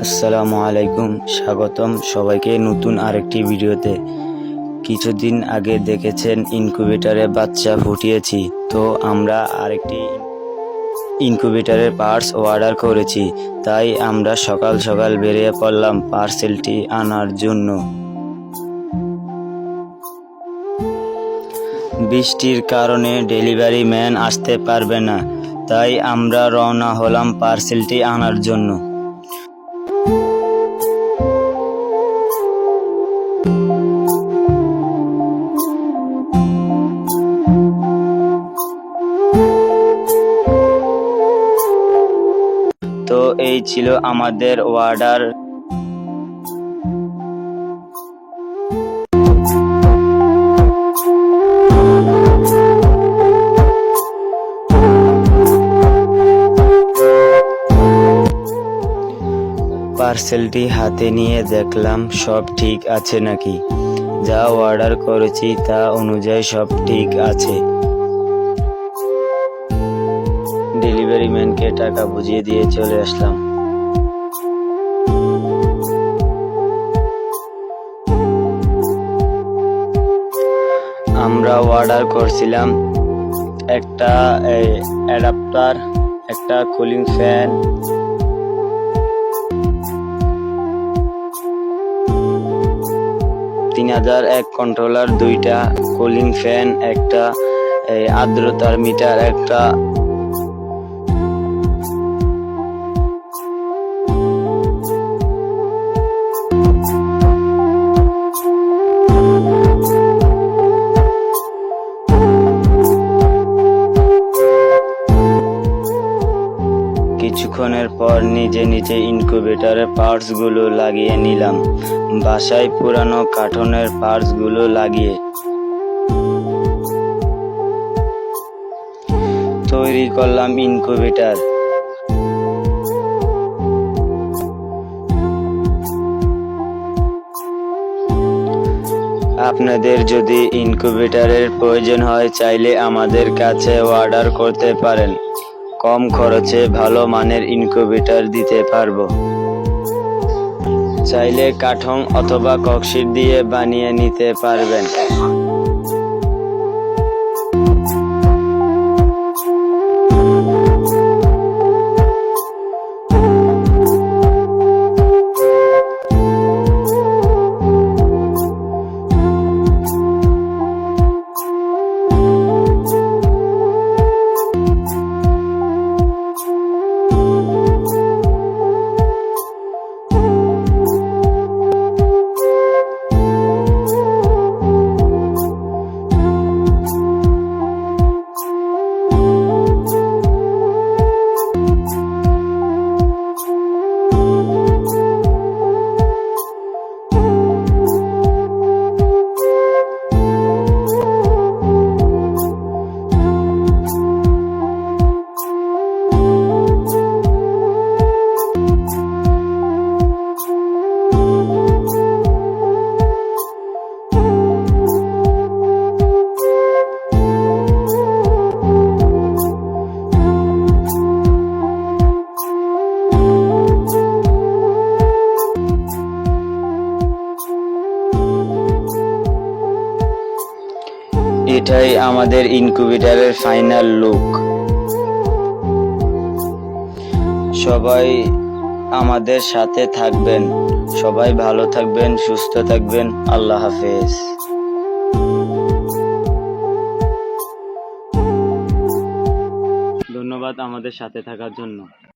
আসসালামু আলাইকুম, স্বাগতম সবাইকে নতুন আরেকটি ভিডিওতে। কিছুদিন আগে দেখেছেন ইনকিউবেটরে বাচ্চা ফুটিয়েছি, তো আমরা আরেকটি ইনকিউবেটরের পার্টস অর্ডার করেছি। তাই আমরা সকাল সকাল বেরিয়ে পড়লাম পার্সেলটি আনার জন্য। বৃষ্টির কারণে ডেলিভারি ম্যান আসতে পারবে না, তাই আমরা রওনা হলাম পার্সেলটি আনার জন্য। তো এই ছিল আমাদের অর্ডার। পার্সেলটি হাতে নিয়ে দেখলাম সব ঠিক আছে নাকি। যা অর্ডার করেছি তা অনুযায়ী সব ঠিক আছে। ডেলিভারি ম্যানকে টাকা বুঝিয়ে দিয়ে চলে আসলাম। আমরা অর্ডার করছিলাম একটা অ্যাডাপ্টার, একটা কুলিং ফ্যান, এক কন্ট্রোলার, দুইটা কুলিং ফ্যান, একটা আর্দ্রতার মিটার, একটা কিছুক্ষণের পর নিজে নিজে ইনকিউবেটরের পার্টসগুলো লাগিয়ে নিলাম। বাসায় পুরানো কার্টনের পার্টসগুলো লাগিয়ে তৈরি করলাম ইনকিউবেটর। আপনাদের যদি ইনকিউবেটরের প্রয়োজন হয়, চাইলে আমাদের কাছে অর্ডার করতে পারেন। কম খরচে ভালো মানের ইনকিউবেটর দিতে পারবো। চাইলে কাঠং অথবা ককশিট দিয়ে বানিয়ে নিতে পারবেন। এটাই আমাদের ইনকিউবেটরের ফাইনাল লুক। সবাই আমাদের সাথে থাকবেন, সবাই ভালো থাকবেন, সুস্থ থাকবেন। আল্লাহ হাফেজ। ধন্যবাদ আমাদের সাথে থাকার জন্য।